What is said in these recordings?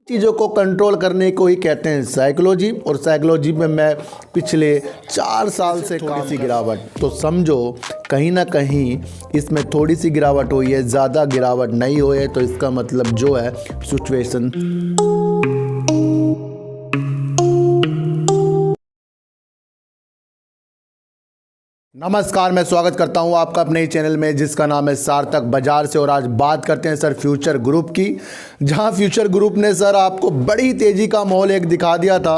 चीज़ों को कंट्रोल करने को ही कहते हैं साइकोलॉजी। और साइकोलॉजी में मैं पिछले 4 साल से थोड़ी सी गिरावट, तो समझो कहीं ना कहीं इसमें थोड़ी सी गिरावट हुई है, ज़्यादा गिरावट नहीं हुई है। तो इसका मतलब जो है सिचुएशन नमस्कार, मैं स्वागत करता हूं आपका अपने ही चैनल में जिसका नाम है सार्थक बाजार से। और आज बात करते हैं सर फ्यूचर ग्रुप की, जहां फ्यूचर ग्रुप ने सर आपको बड़ी तेज़ी का माहौल एक दिखा दिया था।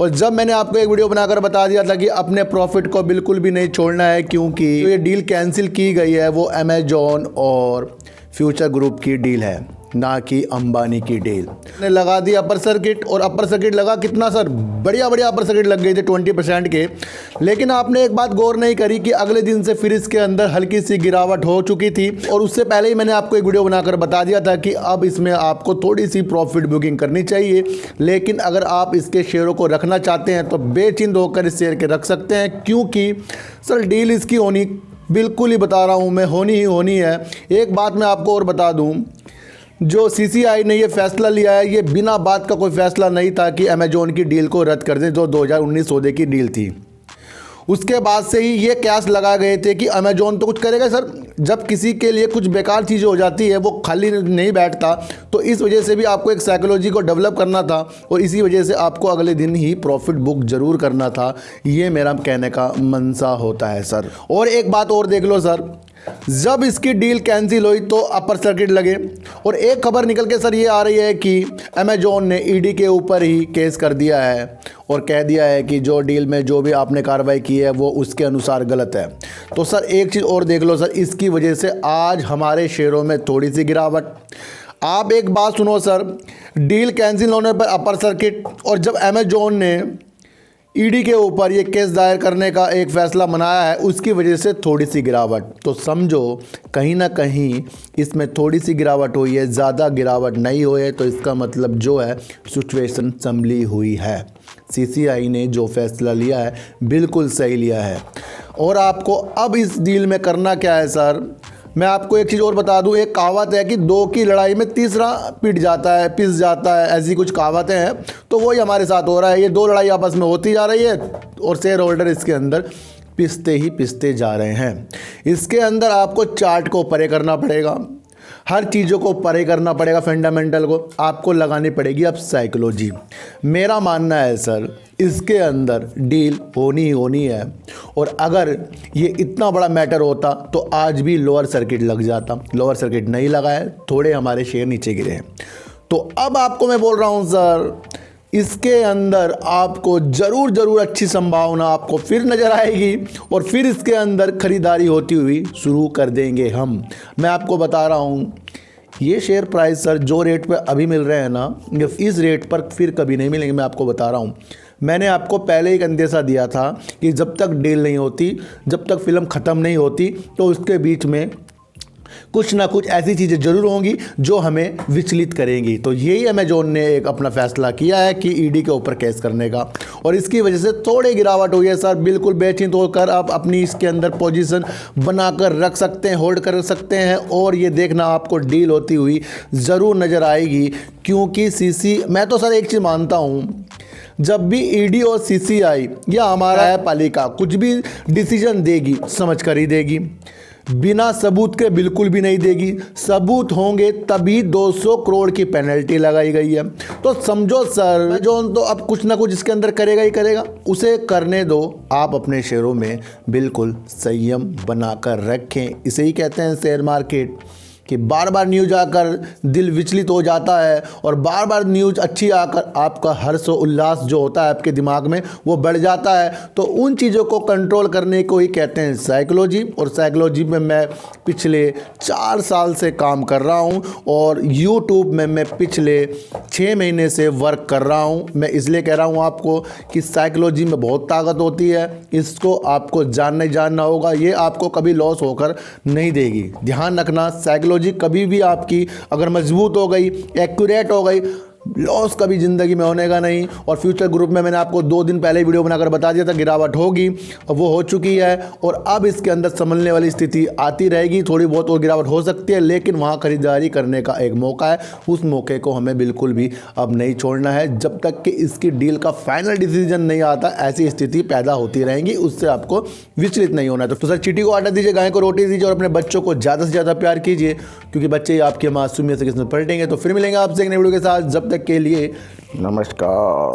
और जब मैंने आपको एक वीडियो बनाकर बता दिया था कि अपने प्रॉफिट को बिल्कुल भी नहीं छोड़ना है, क्योंकि जो ये डील कैंसिल की गई है वो अमेजॉन और फ्यूचर ग्रुप की डील है, ना कि अंबानी की डील। ने लगा दी अपर सर्किट, और अपर सर्किट लगा कितना सर, बढ़िया अपर सर्किट लग गए थे 20% के। लेकिन आपने एक बात गौर नहीं करी कि अगले दिन से फिर इसके अंदर हल्की सी गिरावट हो चुकी थी। और उससे पहले ही मैंने आपको एक वीडियो बनाकर बता दिया था कि अब इसमें आपको थोड़ी सी प्रॉफिट बुकिंग करनी चाहिए। लेकिन अगर आप इसके शेयरों को रखना चाहते हैं तो बेचिंत होकर इस शेयर के रख सकते हैं, क्योंकि सर डील इसकी होनी, बिल्कुल ही बता रहा हूँ मैं, होनी ही होनी है। एक बात मैं आपको और बता दूँ, जो सीसीआई ने ये फैसला लिया है, ये बिना बात का कोई फैसला नहीं था कि अमेजॉन की डील को रद्द कर दें, जो 2019 सौदे की डील थी। उसके बाद से ही ये कैश लगा गए थे कि अमेजॉन तो कुछ करेगा सर। जब किसी के लिए कुछ बेकार चीज़ें हो जाती है वो खाली नहीं बैठता, तो इस वजह से भी आपको एक साइकोलॉजी को डेवलप करना था, और इसी वजह से आपको अगले दिन ही प्रॉफिट बुक जरूर करना था। ये मेरा कहने का मनसा होता है सर। और एक बात और देख लो सर, जब इसकी डील कैंसिल हुई तो अपर सर्किट लगे, और एक खबर निकल के सर ये आ रही है कि अमेजॉन ने ईडी के ऊपर ही केस कर दिया है और कह दिया है कि जो डील में जो भी आपने कार्रवाई की है वो उसके अनुसार गलत है। तो सर एक चीज़ और देख लो सर, इसकी वजह से आज हमारे शेयरों में थोड़ी सी गिरावट। आप एक बात सुनो सर, डील कैंसिल होने पर अपर सर्किट, और जब अमेजॉन ने ईडी के ऊपर ये केस दायर करने का एक फ़ैसला मनाया है, उसकी वजह से थोड़ी सी गिरावट। तो समझो कहीं ना कहीं इसमें थोड़ी सी गिरावट हुई है, ज़्यादा गिरावट नहीं हुई है। तो इसका मतलब जो है सिचुएशन संभली हुई है। सीसीआई ने जो फैसला लिया है बिल्कुल सही लिया है। और आपको अब इस डील में करना क्या है सर, मैं आपको एक चीज़ और बता दूं, एक कहावत है कि दो की लड़ाई में तीसरा पिट जाता है, पिस जाता है, ऐसी कुछ कहावतें हैं। तो वही हमारे साथ हो रहा है, ये दो लड़ाई आपस में होती जा रही है और शेयर होल्डर इसके अंदर पिसते जा रहे हैं। इसके अंदर आपको चार्ट को परे करना पड़ेगा, हर चीज़ों को परे करना पड़ेगा, फंडामेंटल को आपको लगानी पड़ेगी अब साइकोलॉजी। मेरा मानना है सर इसके अंदर डील होनी है। और अगर ये इतना बड़ा मैटर होता तो आज भी लोअर सर्किट लग जाता, लोअर सर्किट नहीं लगा है, थोड़े हमारे शेयर नीचे गिरे हैं। तो अब आपको मैं बोल रहा हूँ सर, इसके अंदर आपको ज़रूर अच्छी संभावना आपको फिर नज़र आएगी, और फिर इसके अंदर ख़रीदारी होती हुई शुरू कर देंगे हम। मैं आपको बता रहा हूँ, ये शेयर प्राइस सर जो रेट पे अभी मिल रहे हैं ना, इस रेट पर फिर कभी नहीं मिलेंगे। मैं आपको बता रहा हूँ, मैंने आपको पहले एक अंदेशा दिया था कि जब तक डील नहीं होती, जब तक फिल्म ख़त्म नहीं होती, तो उसके बीच में कुछ ना कुछ ऐसी चीज़ें ज़रूर होंगी जो हमें विचलित करेंगी। तो यही अमेजॉन ने एक अपना फैसला किया है कि ईडी के ऊपर केस करने का, और इसकी वजह से थोड़ी गिरावट हुई है सर। बिल्कुल बेचिंत होकर आप अपनी इसके अंदर पोजीशन बनाकर रख सकते हैं, होल्ड कर सकते हैं, और ये देखना आपको डील होती हुई ज़रूर नज़र आएगी। क्योंकि मैं तो सर एक चीज़ मानता हूँ, जब भी ईडी और सीसीआई या हमारा न्यायपालिका कुछ भी डिसीजन देगी समझ कर ही देगी, बिना सबूत के बिल्कुल भी नहीं देगी। सबूत होंगे तभी 200 करोड़ की पेनल्टी लगाई गई है। तो समझो सर अमेजॉन तो अब कुछ ना कुछ इसके अंदर करेगा ही करेगा, उसे करने दो। आप अपने शेयरों में बिल्कुल संयम बनाकर रखें। इसे ही कहते हैं शेयर मार्केट कि बार बार न्यूज़ आकर दिल विचलित हो जाता है, और बार बार न्यूज़ अच्छी आकर आपका हर्ष और उल्लास जो होता है आपके दिमाग में वो बढ़ जाता है। तो उन चीज़ों को कंट्रोल करने को ही कहते हैं साइकोलॉजी। और साइकोलॉजी में मैं पिछले 4 साल से काम कर रहा हूं, और यूट्यूब में मैं पिछले 6 महीने से वर्क कर रहा हूं। मैं इसलिए कह रहा हूं आपको कि साइकोलॉजी में बहुत ताकत होती है, इसको आपको जानना होगा। ये आपको कभी लॉस होकर नहीं देगी, ध्यान रखना। साइकोलॉजी कभी भी आपकी अगर मजबूत हो गई, एक्यूरेट हो गई, लॉस कभी ज़िंदगी में होने का नहीं। और फ्यूचर ग्रुप में मैंने आपको 2 दिन पहले वीडियो बनाकर बता दिया था गिरावट होगी, और वो हो चुकी है। और अब इसके अंदर संभलने वाली स्थिति आती रहेगी, थोड़ी बहुत और गिरावट हो सकती है, लेकिन वहाँ खरीदारी करने का एक मौका है, उस मौके को हमें बिल्कुल भी अब नहीं छोड़ना है। जब तक कि इसकी डील का फाइनल डिसीजन नहीं आता, ऐसी स्थिति पैदा होती रहेंगी, उससे आपको विचलित नहीं होना है। तो सर चींटी को आटा दीजिए, गाय को रोटी दीजिए और अपने बच्चों को ज़्यादा से ज़्यादा प्यार कीजिए, क्योंकि बच्चे ही आपकी मासूमियत से किस्मत पलटेंगे। तो फिर मिलेंगे आपसे एक नई वीडियो के साथ, जब तक के लिए नमस्कार।